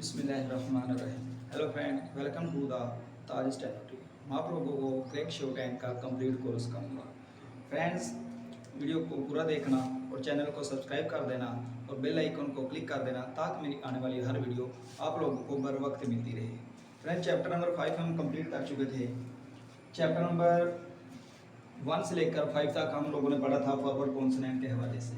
बिस्मिल्लाहिर्रहमानिर्रहीम। Hello friend, welcome to the Taj स्टेनोटी। मैं आप लोगों को क्रैक शो टैंक का कंप्लीट कोर्स कराऊंगा। फ्रेंड्स, वीडियो को पूरा देखना और चैनल को सब्सक्राइब कर देना और बेल आइकन को क्लिक कर देना ताकि मेरी आने वाली हर वीडियो आप लोगों को बर वक्त मिलती रहे। फ्रेंड्स, चैप्टर नंबर 5 हम कंप्लीट कर चुके थे। चैप्टर नंबर 1 से लेकर 5 तक हम लोगों ने पढ़ा था फॉरवर्ड कॉन्सोनेंट के हवाले से,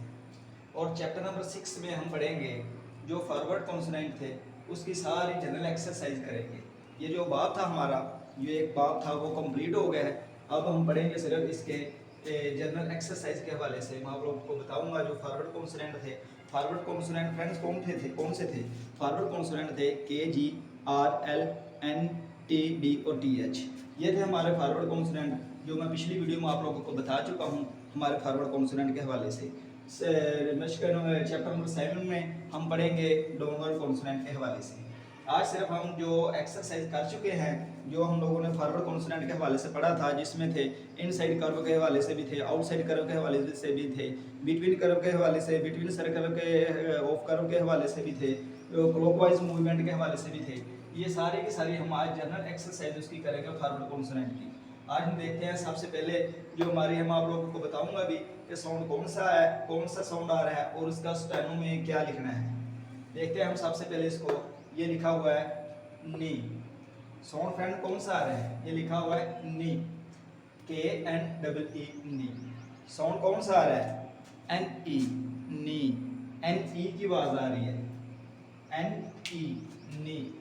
और चैप्टर नंबर 6 में हम पढ़ेंगे जो फॉरवर्ड कॉन्सोनेंट थे उसकी सारी जनरल एक्सरसाइज करेंगे। ये जो बाब था हमारा, ये एक बाब था वो कंप्लीट हो गया है। अब हम पढ़ेंगे सिर्फ इसके जनरल एक्सरसाइज के हवाले से। मैं आप लोगों को बताऊंगा जो फॉरवर्ड कॉन्सोनेंट थे। फॉरवर्ड कॉन्सोनेंट फ्रेंड्स कौन से थे? फॉरवर्ड कॉन्सोनेंट थे K, G, R, L, N, T, D और टी, एच। ये थे हमारे फॉरवर्ड कॉन्सोनेंट जो मैं पिछली वीडियो में आप लोगों को बता चुका हूँ हमारे फॉरवर्ड कॉन्सोनेंट के हवाले से। चैप्टर नंबर 7 में हम पढ़ेंगे डोनर कॉन्सोनेंट के हवाले से। आज सिर्फ हम जो एक्सरसाइज कर चुके हैं, जो हम लोगों ने फॉरवर्ड कॉन्सोनेंट के हवाले से पढ़ा था, जिसमें थे इनसाइड कर्व के हवाले से भी थे, आउटसाइड कर्व के हवाले से भी थे, बिटवीन कर्व के हवाले से, बिटवीन सर्कल के ऑफ कर्व के हवाले से भी थे, क्लॉकवाइज मूवमेंट के हवाले से भी थे। ये सारी की सारी हम आज जनरल एक्सरसाइज उसकी करेंगे फॉरवर्ड कॉन्सोनेंट की। आज हम देखते हैं सबसे पहले जो हमारी हम आप लोगों को बताऊंगा भी कि साउंड कौन सा है, कौन सा साउंड आ रहा है और उसका स्टेनो में क्या लिखना है। देखते हैं हम सबसे पहले इसको। ये लिखा हुआ है नी। साउंड फ्रेंड कौन सा आ रहा है? ये लिखा हुआ है नी, KNEE, नी। साउंड कौन सा आ रहा है? NE, नी। NE की आवाज आ रही है, NE, नी।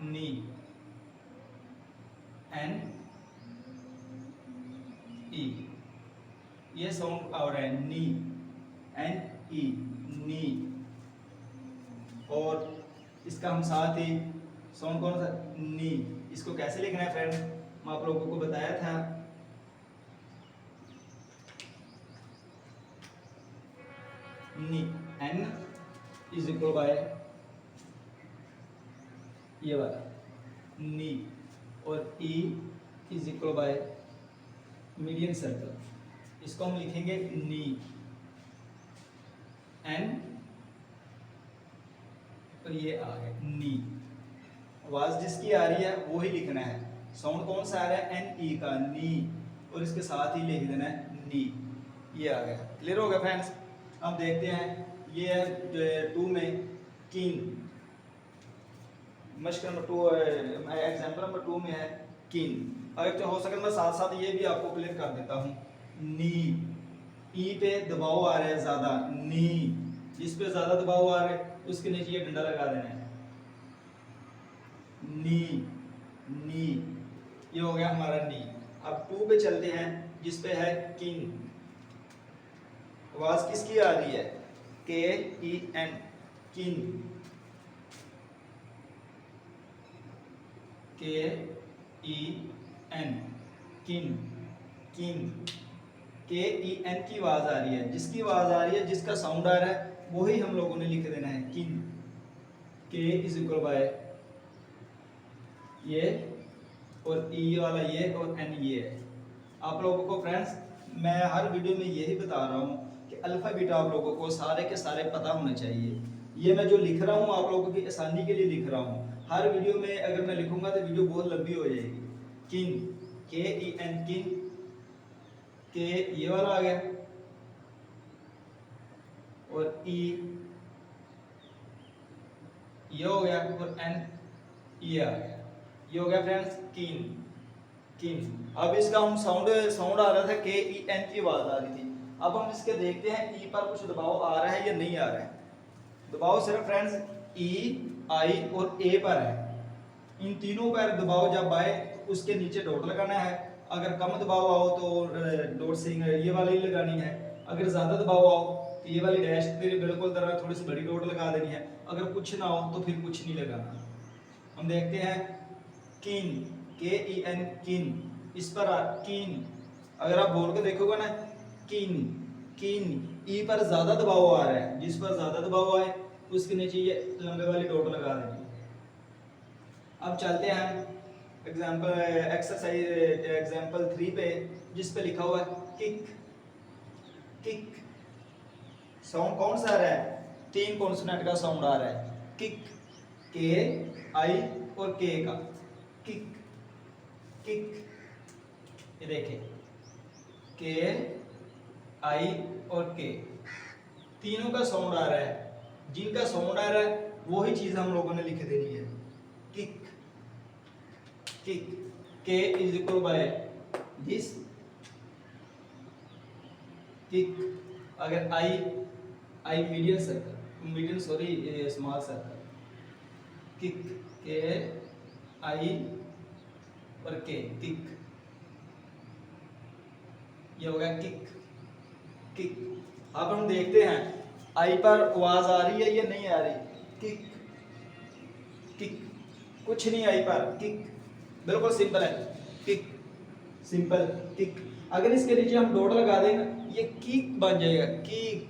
नी, NE, ये साउंड आ रहा है नी, NE, नी। और इसका हम साथ ही साउंड कौन सा? नी। इसको कैसे लिखना है फ्रेंड? मैं आप लोगों को बताया था। नी, N इज इक्वल बाय ये वाला नी, और E is equal bye median circle. इसको हम लिखेंगे नी, N, और ये आ गया नी। आवाज जिसकी आ रही है वो ही लिखना है। साउंड कौन सा आ रहा है? NE का, नी, और इसके साथ ही लिख देना है नी। ये आ गया। क्लियर हो गया फ्रेंड्स? अब देखते हैं ये है 2 में किन। मश्क नंबर 2 एग्जांपल नंबर 2 में है किन। अगर तो हो सके मैं साथ साथ ये भी आपको क्लियर कर देता हूँ। नी, ई पे दबाव आ रहा है ज्यादा, नी। जिस पे ज्यादा दबाव आ रहा है उसके नीचे ये डंडा लगा देना है, नी, नी। ये हो गया हमारा नी। अब 2 पे चलते हैं जिस पे है किन। आवाज किसकी आ रही है? KEN, किन, KEN, किन, किन। KEN की आवाज आ रही है, जिसकी आवाज आ रही है, जिसका साउंड आ रहा है वही हम लोगों ने लिख देना है किन। K इज इक्वल बाय ये, और E वाला ये, और N ये है। आप लोगों को फ्रेंड्स मैं हर वीडियो में यही बता रहा हूँ कि अल्फा बीटा आप लोगों को सारे के सारे पता होने चाहिए। ये मैं जो लिख रहा हूँ आप लोगों की आसानी के लिए लिख रहा हूँ। हर वीडियो में अगर मैं लिखूंगा तो वीडियो बहुत लंबी हो जाएगी। किन, KEN, किन, के ये वाला आ गया, और E ये हो गया, और N ये आ गया। ये हो गया फ्रेंड्स किन, किन। अब इसका हम साउंड आ रहा था KEN की आवाज आ रही थी। अब हम इसके देखते हैं E पर कुछ दबाव आ रहा है या नहीं आ रहा है। दबाव सिर्फ फ्रेंड्स E, I और A पर है। इन तीनों पर दबाव जब आए तो उसके नीचे डॉट लगाना है। अगर कम दबाव आओ तो डॉट से ये वाली ही लगानी है। अगर ज्यादा दबाव आओ तो ये वाली डैश बिल्कुल तरह थोड़ी सी बड़ी डॉट लगा देनी है। अगर कुछ ना हो तो फिर कुछ नहीं लगाना। हम देखते हैं किन, KEN, किन। इस पर किन, अगर आप बोल के देखोगे ना किन, किन। ई पर ज्यादा दबाव आ रहा है, जिस पर ज्यादा दबाव आए उसके नीचे ये लंबे वाली डॉट लगा देनी। अब चलते हैं एग्जांपल एक्सरसाइज एग्जांपल 3 पे, जिस पे लिखा हुआ है किक, किक। साउंड कौन सा आ रहा है, 3 कॉन्सोनेंट का साउंड आ रहा है, किक, के, आई और के का, किक किक, ये देखिए के, आई और के, तीनों का साउंड आ रहा है, जिनका साउंड आ रहा है वही चीज हम लोगों ने लिख देनी है, kick kick, K is equal by this kick, अगर I medium circle, medium sorry small circle, kick, K I और के, किक, ये हो गया किक किक। अब हम देखते हैं आई पर आवाज आ रही है या नहीं आ रही, किक किक, कुछ नहीं आई पर, किक बिल्कुल सिंपल है, किक सिंपल किक। अगर इसके नीचे हम डॉट लगा देंगे ये किक बन जाएगा, किक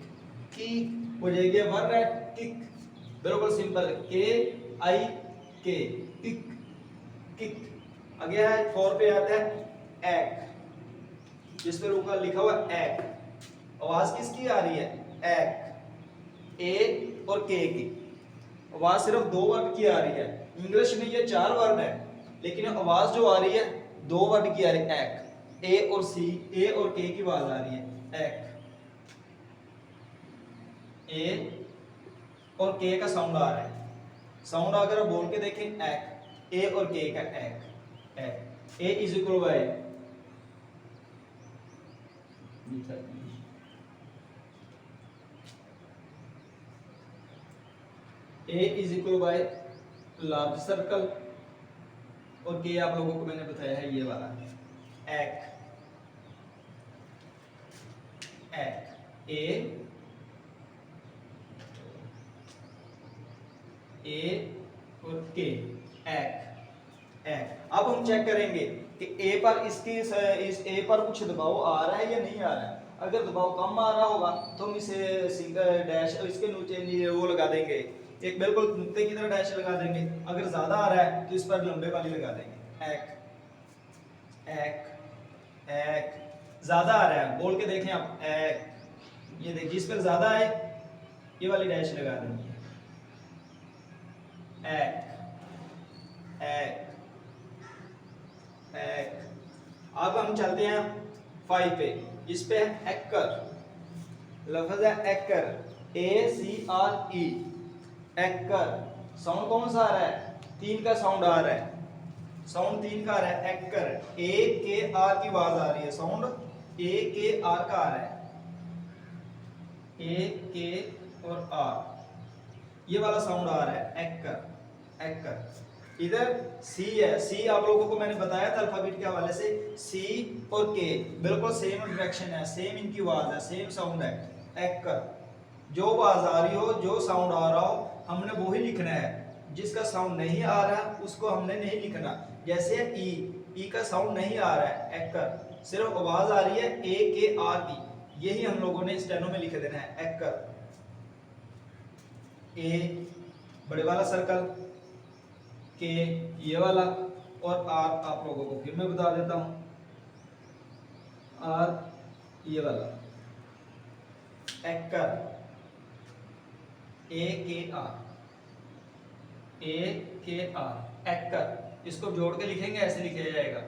किक हो जाएगी, वर्ब है किक, बिल्कुल सिंपल, के आई के, किक किक। आगे है 4 पे आता है एक, जिस पर ऊपर लिखा हुआ एक, आवाज किसकी आ रही है, एक, ए और के की, आवाज सिर्फ 2 वर्ड की आ रही है, इंग्लिश में ये 4 वर्ड है लेकिन आवाज जो आ रही है 2 वर्ड की आ रही है, एक, ए और सी, ए और के की आवाज आ रही है, एक, ए और के का साउंड आ रहा है, साउंड अगर बोल के देखें एक, ए और के का एक, एक, A is equal by A is equal by large circle, और के आप लोगों को मैंने बताया है ये वाला एक, एक, ए और के, एक एक। अब हम चेक करेंगे कि ए पर इसकी इस ए पर कुछ दबाव आ रहा है या नहीं आ रहा है। अगर दबाव कम आ रहा होगा तो हम इसे सिंगल डैश इसके नीचे वो लगा देंगे, एक बिल्कुल नुक्ते की तरह डैश लगा देंगे। अगर ज्यादा आ रहा है तो इस पर लंबे वाली लगा देंगे, एक एक एक। ज्यादा आ रहा है बोल के देखें आप, एक, ये देखिए इस पर ज्यादा है ये वाली डैश लगा देंगे, एक एक एक। अब हम चलते हैं 5 पे, इस पे है एक्कर, लफ्ज है एक्कर, ACRE, एक्कर। साउंड कौन सा आ रहा है, 3 का साउंड आ रहा है, साउंड 3 का आ रहा है, एक्कर, AKR की आवाज आ रही है, साउंड AKR का आ रहा है, AK और R, ये वाला साउंड आ रहा है, एक्कर एक्कर। इधर सी है, सी आप लोगों को मैंने बताया था अल्फाबेट के हवाले से, सी और के बिल्कुल सेम डायरेक्शन है, सेम इनकी आवाज है, सेम साउंड है, एक्कर। जो आवाज आ रही हो, जो साउंड आ रहा हो हमने वो ही लिखना है, जिसका साउंड नहीं आ रहा उसको हमने नहीं लिखना। जैसे ई का साउंड नहीं आ रहा है, एक्कर, सिर्फ आवाज आ रही है AKR की, यही हम लोगों ने स्टेनो में लिख देना है, एक्कर। ए बड़े वाला सर्कल, के ये वाला, और आर आप लोगों को फिर मैं बता देता हूं, आर ये वाला, एक्कर, AKR एक्कर। इसको जोड़ के लिखेंगे, ऐसे लिखा जाएगा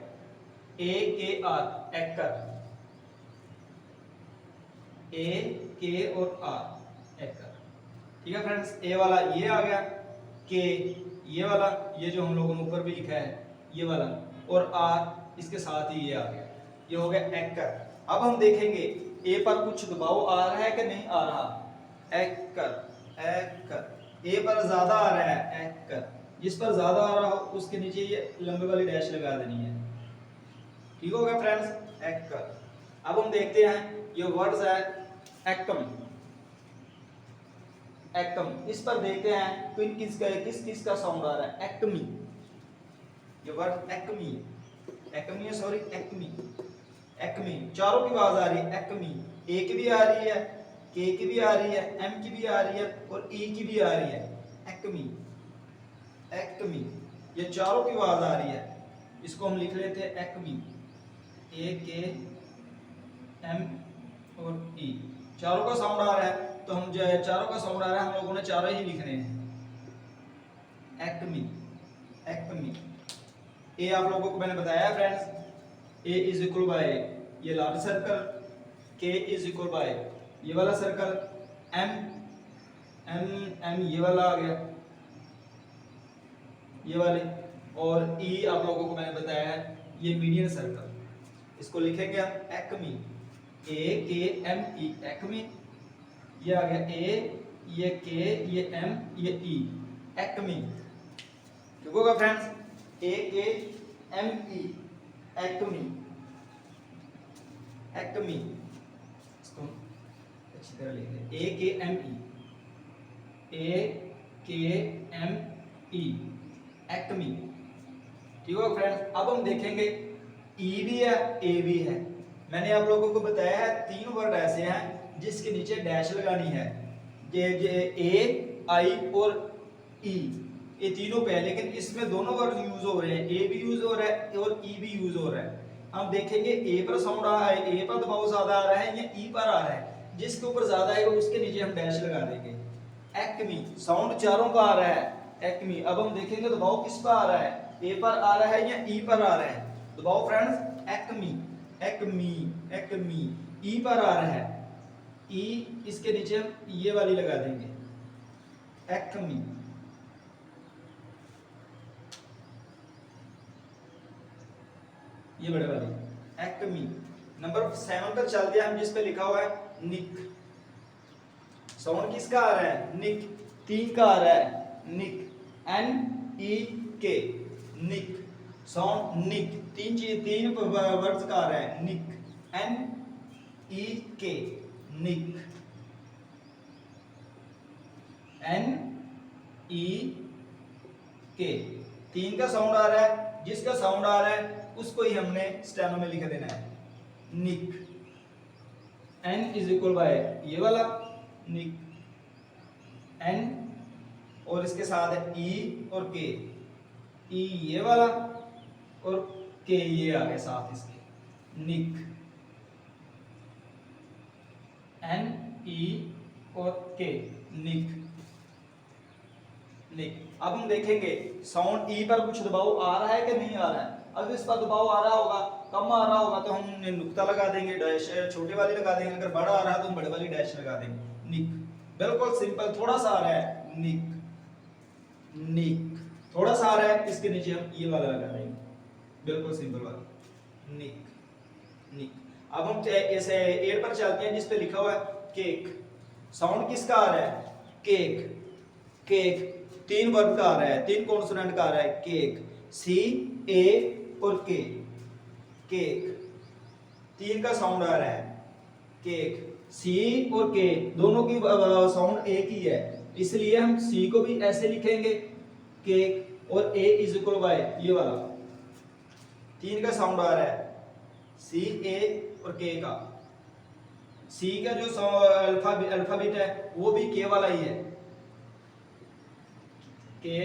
AKR एक्कर, A K और R एक्कर। ठीक है फ्रेंड्स, ए वाला ये आ गया, के ये वाला, ये जो हम लोगों ने ऊपर भी लिखा है ये वाला, और आर इसके साथ ही ये आ गया, ये हो गया एक्कर। अब हम देखेंगे ए पर कुछ दबाव आ रहा है कि नहीं आ रहा, एक्कर एक्कर। ए पर ज्यादा आ रहा है, एक्कर, जिस पर ज्यादा आ रहा हो उसके नीचे ये लंबे वाली डैश लगा देनी है। ठीक हो गया फ्रेंड्स, एक्कर। अब हम देखते हैं ये वर्ड्स है एक्टम, एक्टम, इस पर देखते हैं तो किस किस का साउंड आ रहा है, एक्टमी, ये वर्ड एक्टमी, एक्टमी सॉरी एक्टमी, एक्टमी, चारों की आवाज आ रही है, एक्टमी, ए की भी आ रही है, के की भी आ रही है, एम की भी आ रही है और ई की भी आ रही है, एक्टमी एक्टमी, ये चारों की आवाज आ रही है, इसको हम लिख लेते हैं एक्टमी, A K M और E, चारों का साउंड आ रहा है, तो हम जो है चारों का साउंड आ रहा है, हम लोगों ने चारों ही लिखने हैं। Acme, acme. ए आप लोगों को मैंने बताया friends, A is equal bye ये लार्ज सर्कल, के इज इक्वल बाय ये वाला सर्कल, एम एम एम ये वाला आ गया, ये वाले, और ई आप लोगों को मैंने बताया है ये मीडियन सर्कल। इसको लिखेंगे हम एक्मी, ए के एम ई, एक्मी। ये आ गया ए, ये के, ये एम, ये ई, एक्मी। ठीक होगा फ्रेंड्स, ए के एम ई, एक्मी, एक्मी। इसको अच्छी तरह लिखेंगे, ए के एम ई, ए के एम ई, एक्मी। ठीक होगा फ्रेंड्स। अब हम देखेंगे ई भी है, ए भी है। मैंने आप लोगों को बताया है तीन वर्ड ऐसे हैं जिसके नीचे डैश लगानी है, ए, आई और ई, ये तीनों पे है, लेकिन इसमें दोनों वर्ड यूज हो रहे हैं, ए भी यूज हो रहा है और ई भी यूज हो रहा है। हम देखेंगे ए पर साउंड आ रहा है, ए पर दबाव ज्यादा आ रहा है या ई पर आ रहा है, जिसके ऊपर ज्यादा आएगा उसके नीचे हम डैश लगा देंगे। एक्मी, साउंड चारों का आ रहा है, एक्मी। अब हम देखेंगे दबाव किस पर आ रहा है, ए पर आ रहा है या ई पर आ रहा है दबाव फ्रेंड्स, एक्मी, एक्मी, एक्मी। ई पर आ रहा है, ई, इसके नीचे हम ये वाली लगा देंगे, एक्मी। ये बड़े वाली एक्मी। नंबर 7 पर चलते हैं हम, जिस पे लिखा हुआ है निक। साउंड किसका आ रहा है, निक। 3 का आ रहा है, निक, एन ई के, निक। साउंड निक, तीन वर्ड्स का आ रहा है, निक, एन ई के, निक, एन ई के। 3 का साउंड आ रहा है, जिसका साउंड आ रहा है उसको ही हमने स्टेनो में लिख देना है, निक। एन इज इक्वल बाय ये वाला निक, एन और इसके साथ है ई और के, ई ये वाला और के ये आ गया साथ इसके, निक, एन ई और के, निक, निक। अब हम देखेंगे साउंड ई पर कुछ दबाव आ रहा है कि नहीं आ रहा है। अगर इस पर दबाव आ रहा होगा, कम आ रहा होगा, तो हम नुक्ता लगा देंगे, डैश छोटे वाली लगा देंगे। अगर बड़ा आ रहा है तो हम बड़े वाली डैश लगा देंगे, निक। बिल्कुल सिंपल। थोड़ा सा आ रहा है, निक, निक। थोड़ा सा आ रहा है, इसके नीचे हम ये वाला लगा देंगे, बिल्कुल सिंपल वाला, निक, निक। अब हम ऐसे 8 पर चलते हैं, जिस पे लिखा हुआ है केक। साउंड किसका आ रहा है, केक, केक। 3 वर्ड का आ रहा है, 3 कॉन्सोनेंट का आ रहा है, केक, सी, ए और के, केक। 3 का साउंड आ रहा है, केक। सी और के दोनों की साउंड एक ही है, इसलिए हम सी को भी ऐसे लिखेंगे, केक, और ए इज इक्वल बाय ये वाला। 3 का साउंड आ रहा है, सी, ए और के का। सी का जो अल्फाबेट है वो भी के वाला ही है, के,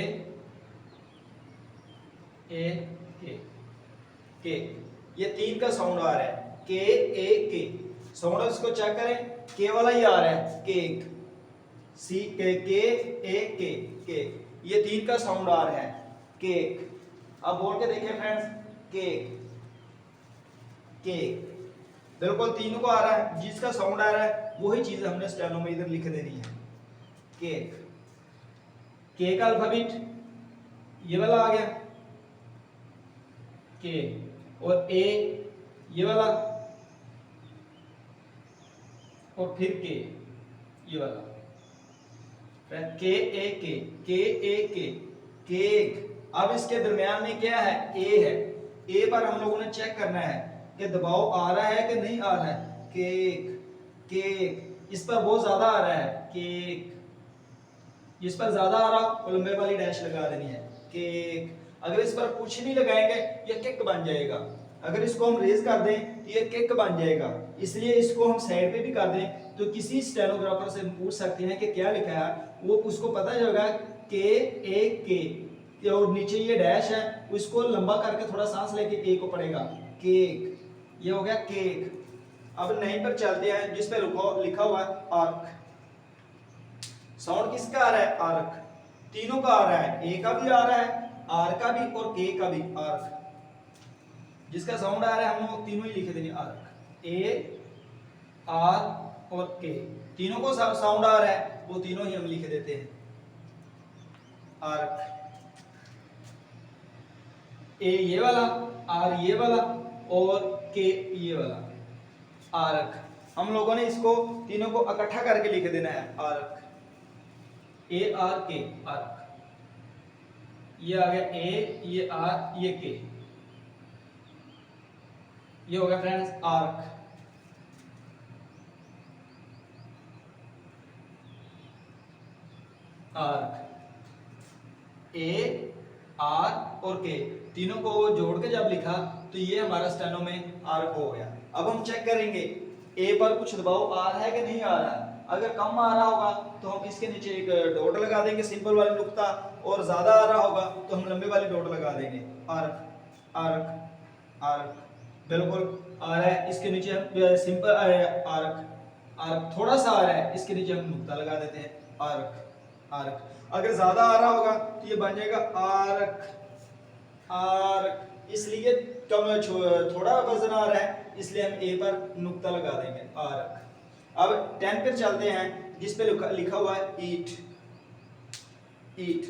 ए, के। ये 3 का साउंड आ रहा है, के, ए, के। साउंड इसको चेक करें, के वाला ही आ रहा है, केक, सी, के, ए, के। ये 3 का साउंड आ रहा है, केक। अब बोल के देखिए फ्रेंड्स, केक, केक। बिल्कुल तीनों को आ रहा है, जिसका साउंड आ रहा है वही चीज हमने स्टेनो में इधर लिख देनी है, केक। के का अल्फाबेट ये वाला आ गया, के, और ए ये वाला, और फिर के ये वाला, के, ए, के, केक। अब इसके दरमियान में क्या है, ए है। ए पर हम लोगों ने चेक करना है कि दबाव आ रहा है कि नहीं आ रहा है, केक, केक। इस पर बहुत ज्यादा आ रहा है, केक। जिस पर ज्यादा आ रहा वो लंबे वाली डैश लगा देनी है, केक। अगर इस पर कुछ नहीं लगाएंगे ये किक बन जाएगा। अगर इसको हम रेज कर दें तो ये किक बन जाएगा, इसलिए इसको हम साइड पे भी कर दें तो किसी स्टेनोग्राफर से पूछ सकते हैं कि क्या लिखा है, वो उसको पता चलेगा के, ए, के, और नीचे ये डैश है, उसको लंबा करके थोड़ा सांस लेके ए को पड़ेगा, केक। ये हो गया केक, अब 9 पर चलते हैं जिस पे लिखा हुआ है आर्क। साउंड किसका आ रहा है? आर्क। तीनों का आ रहा है, ए का भी आ रहा है, आर का भी और के का भी। आर्क जिसका साउंड आ रहा है हम लोग तीनों ही लिखे देंगे आर्क। ए, आर और के, तीनों को साउंड आ रहा है, वो तीनों ही हम लिख देते हैं आर्क। ए ये वाला, आर ये वाला और के ये वाला, आर्क। हम लोगों ने इसको तीनों को इकट्ठा करके लिख देना है आर्क। ए आर के, आर्क। ये आ गया ए, ये आर, ये के, ये हो गया friends arc. Arc A, R और के, तीनों को जोड़ के जब लिखा तो ये हमारा स्टेनो में आर्क हो गया। अब हम चेक करेंगे ए पर कुछ दबाव आ रहा है कि नहीं आ रहा है। अगर कम आ रहा होगा तो हम इसके नीचे एक डॉट लगा देंगे, सिंपल वाली नुक्ता, और ज्यादा आ रहा होगा तो हम लंबे वाली डॉट लगा देंगे। Arc, arc, arc. बिल्कुल आ रहा है, इसके नीचे हम सिंपल आर्क, आर्क। थोड़ा सा आ रहा है, इसके नीचे हम नुक्ता लगा देते हैं आर्क, आर्क। अगर ज्यादा आ रहा होगा तो ये बन जाएगा आर्क, आर्क। इसलिए कम थोड़ा वजन आ रहा है, इसलिए हम ए पर नुक्ता लगा देंगे आर्क। अब 10 पर चलते हैं जिस पे लिखा हुआ है ईट। ईट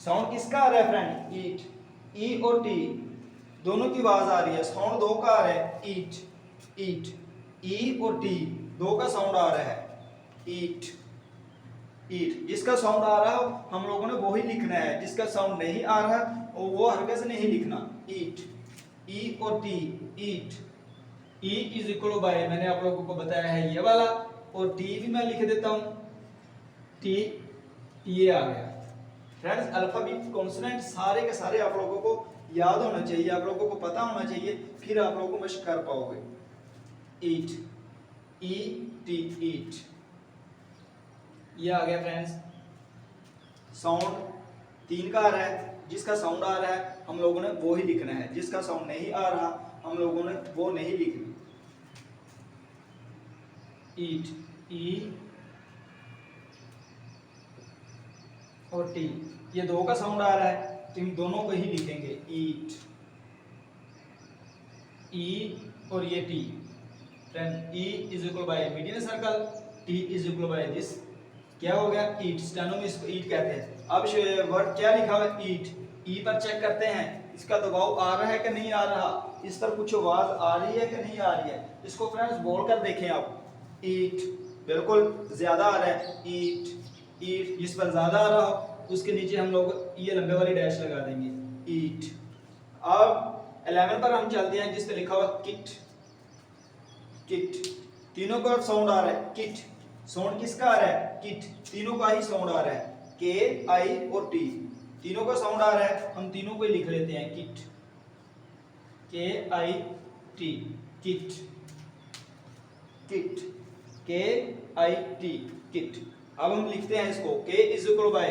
साउंड किसका आ रहा है फ्रेंड? ईट। ई और टी दोनों की आवाज आ रही है, साउंड दो का आ रहा है ईट, ईट। ई और टी दो का साउंड आ रहा है ईट, ईट। जिसका साउंड आ रहा हो हम लोगों ने वो ही लिखना है, जिसका साउंड नहीं आ रहा वो हरकत से नहीं लिखना। ईट, ई और T, eat. E is equal bye, मैंने आप लोगों को बताया है ये वाला, और टी भी मैं लिख देता हूं टी, ये आ गया फ्रेंड्स। अल्फाबेट कॉन्सोनेंट सारे के सारे आप लोगों को याद होना चाहिए, आप लोगों को पता होना चाहिए, फिर आप लोगों को मशक कर पाओगे। ईट, ई टी, ईट, ये आ गया फ्रेंड्स। साउंड 3 का आ रहा है, जिसका साउंड आ रहा है हम लोगों ने वो ही लिखना है, जिसका साउंड नहीं आ रहा हम लोगों ने वो नहीं लिखना। ईट, ई और टी, ये दो का साउंड आ रहा है तो इन दोनों को ही लिखेंगे ईट, ई और ये T. Friend E is equal bye median circle, T is equal by this, क्या हो गया ईट। स्टेनो में इसको ईट कहते हैं। अब वर्ड क्या लिखा हुआ है ईट, ई पर चेक करते हैं इसका दबाव आ रहा है कि नहीं आ रहा, इस पर कुछ आवाज आ रही है कि नहीं आ रही है। इसको फ्रेंड्स बोल कर देखें आप, ईट, बिल्कुल ज्यादा आ रहा है ईट, ईट। जिस पर ज्यादा आ रहा हो उसके नीचे हम लोग ये लंबे वाली डैश लगा देंगे ईट। अब 11 पर हम चलते हैं जिस पे लिखा हुआ किट, किट। तीनों का साउंड आ रहा है किट, साउंड किसका आ रहा है? किट, तीनों का ही साउंड आ रहा है, के, आई और टी, तीनों का साउंड आ रहा है, हम तीनों को ही लिख लेते हैं किट, के आई टी, किट, किट, के आई टी, किट। अब हम लिखते हैं इसको, K is equal by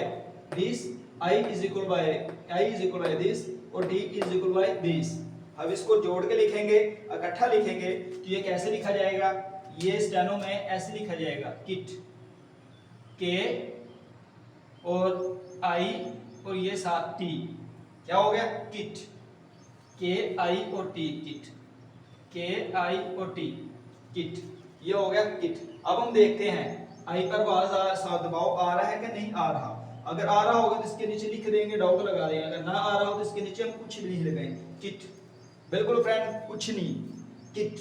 this, I is equal by this और T is equal by this. अब इसको जोड़ के लिखेंगे, इकट्ठा लिखेंगे तो ये कैसे लिखा जाएगा? ये स्टेनो में ऐसे लिखा जाएगा किट, के और आई और ये साथ टी, क्या हो गया किट, के आई और टी, किट, के आई और टी, किट, ये हो गया किट। अब हम देखते हैं आई पर दबाव आ रहा है कि नहीं आ रहा। अगर आ रहा होगा तो इसके नीचे लिख देंगे, डॉट लगा देंगे, अगर ना आ रहा हो तो इसके नीचे हम कुछ भी नहीं लगाएंगे, किट। बिल्कुल फ्रेंड, कुछ नहीं, किट,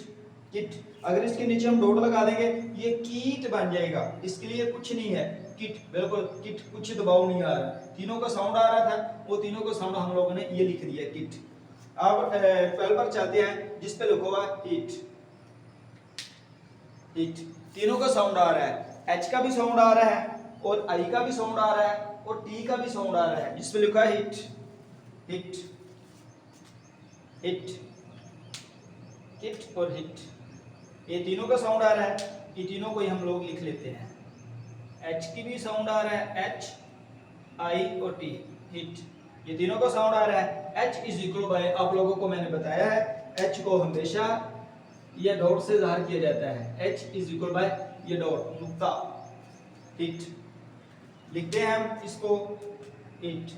किट। अगर इसके नीचे हम डॉट लगा देंगे ये कीट बन जाएगा, इसके लिए कुछ नहीं है, किट, बिल्कुल किट, कुछ दबाव नहीं आ रहा। तीनों का साउंड आ रहा था, वो तीनों का साउंड हम लोगों ने ये लिख दिया किट। अब 12 पर चलते हैं जिस पे लिखा हुआ ईट, ईट। तीनों का साउंड आ रहा है, एच का भी साउंड आ रहा है और आई का भी साउंड आ रहा है और टी का भी साउंड आ रहा है, जिस पे लिखा है हिट, हिट, हिट, हिट और हिट। ये तीनों का साउंड आ रहा है, ये तीनों को ही हम लोग लिख लेते हैं। एच की भी साउंड आ रहा है, एच, आई और टी, हिट। ये तीनों का साउंड आ रहा है। एच इज इक्वल बाय, आप लोगों को मैंने बताया है एच को हमेशा ये डॉट से ज़ाहिर किया जाता है। H इज इक्वल बाय ये डॉट नुक्ता इट, लिखते हैं हम इसको इट।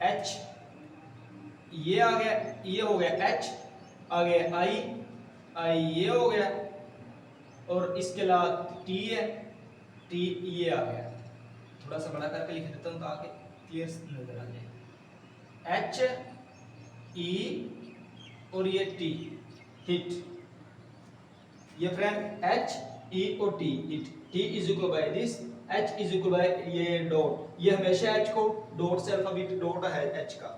H ये आ गया, ये हो गया H, आ गया I ये हो गया, और इसके अलावा T है, T ये आ गया। थोड़ा सा बड़ा करके लिख देता हूँ ताकि क्लियर नजर आ जाए। H E और ये T हिट, ये फ्रेंड H E और T hit. T is equal by this, H is equal bye ये डॉट, ये हमेशा H को डॉट से अल्फाबेट डॉट है H का।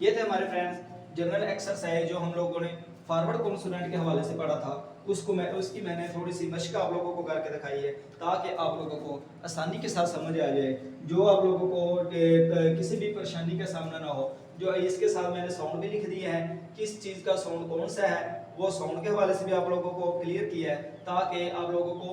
ये थे हमारे फ्रेंड्स जनरल एक्सरसाइज जो हम लोगों ने फॉरवर्ड कॉन्सोनेंट के हवाले से पढ़ा था, उसकी मैंने थोड़ी सी मशक आप लोगों को करके दिखाई है ताकि आप लोगों को आसानी के साथ समझ आ जाए, जो आप लोगों को किसी भी परेशानी का सामना ना हो। जो इसके साथ मैंने साउंड भी लिख दिए हैं, किस चीज़ का साउंड कौन सा है, वो साउंड के हवाले से भी आप लोगों को क्लियर किया है ताकि आप लोगों को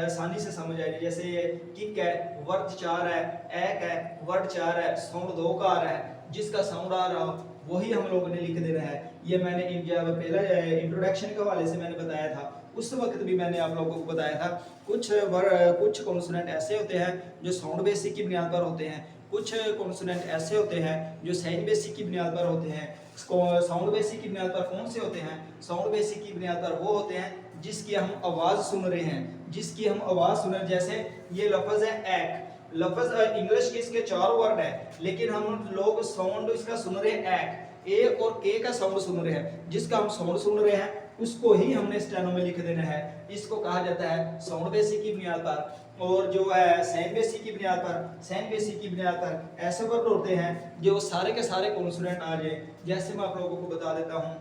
आसानी से समझ आए। जैसे ये किक है, वर्ड 4 है, एक है, वर्ड 4 है, साउंड 2 का आ रहा है, जिसका साउंड आ रहा हो वही हम लोगों ने लिख देना है। ये मैंने जब पहला इंट्रोडक्शन के हवाले से मैंने बताया था, उस वक्त भी मैंने आप लोगों को बताया था कुछ कॉन्सोनेंट ऐसे होते हैं जो साउंड बेसिक की बुनियाद पर होते हैं, कुछ कॉन्सोनेंट ऐसे होते हैं जो साइन बेसिक की बुनियाद पर होते हैं। साउंड बेसिक की बुनियाद पर कौन से होते हैं? साउंड बेसिक की बुनियाद पर वो होते हैं जिसकी हम आवाज़ सुन रहे हैं, जिसकी हम आवाज़ सुन रहे हैं। जैसे ये लफ्ज़ है एक, लफ्ज़ इंग्लिश के इसके 4 वर्ड है, लेकिन हम लोग साउंड इसका सुन रहे हैं एक, ए और के का साउंड सुन रहे हैं, जिसका हम साउंड सुन रहे हैं उसको ही हमने स्टेनो में लिख देना है। इसको कहा जाता है साउंड बेसिक की बुनियाद पर। और जो है साइन बेसिक की बुनियाद पर, साइन बेसिक की बुनियाद पर ऐसे वर्ड होते हैं जो सारे के सारे कॉन्सोनेंट आ जाए। जैसे मैं आप लोगों को बता देता हूँ,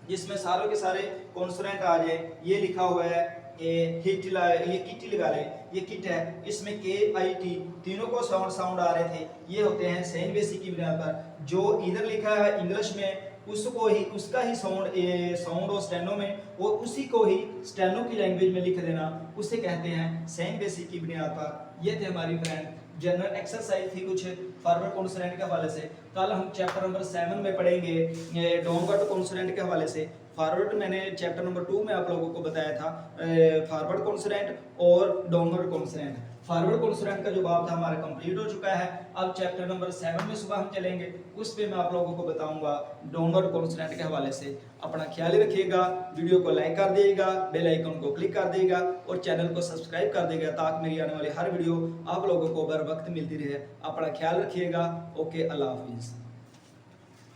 जिसमें सारों के सारे कॉन्सोनेंट आ जाए। ये लिखा हुआ है हिट, ये किट लगा ले, ये किट है, इसमें के आई टी तीनों को साउंड आ रहे थे। ये होते हैं साइन बेसिक की बुनियाद पर। जो इधर लिखा है इंग्लिश में उसको ही, उसका ही साउंड और स्टेनो में, और उसी को ही स्टेनो की लैंग्वेज में लिख देना, उसे कहते हैं साइन बेसिक की बुनियाद पर। ये थे हमारी फ्रेंड जनरल एक्सरसाइज थी कुछ फॉरवर्ड कॉन्सोनेंट के हवाले से। कल हम चैप्टर नंबर 7 में पढ़ेंगे डाउनवर्ड कॉन्सोनेंट के हवाले से। फॉरवर्ड मैंने चैप्टर नंबर 2 में आप लोगों को बताया था फॉरवर्ड कॉन्सोनेंट और डाउनवर्ड कॉन्सोनेंट। फॉरवर्ड कॉन्सोनेंट का जो बाब था हमारा कंप्लीट हो चुका है। अब चैप्टर नंबर 7 में सुबह हम चलेंगे, उस पे मैं आप लोगों को बताऊंगा डाउनवर्ड कॉन्सोनेंट के हवाले से। अपना ख्याल रखिएगा, वीडियो को लाइक कर दिएगा, बेल आइकन को क्लिक कर देगा और चैनल को सब्सक्राइब कर देगा ताकि मेरी आने वाली हर वीडियो आप लोगों को बर वक्त मिलती रहे। अपना ख्याल रखिएगा। ओके, अल्लाह हाफिज़।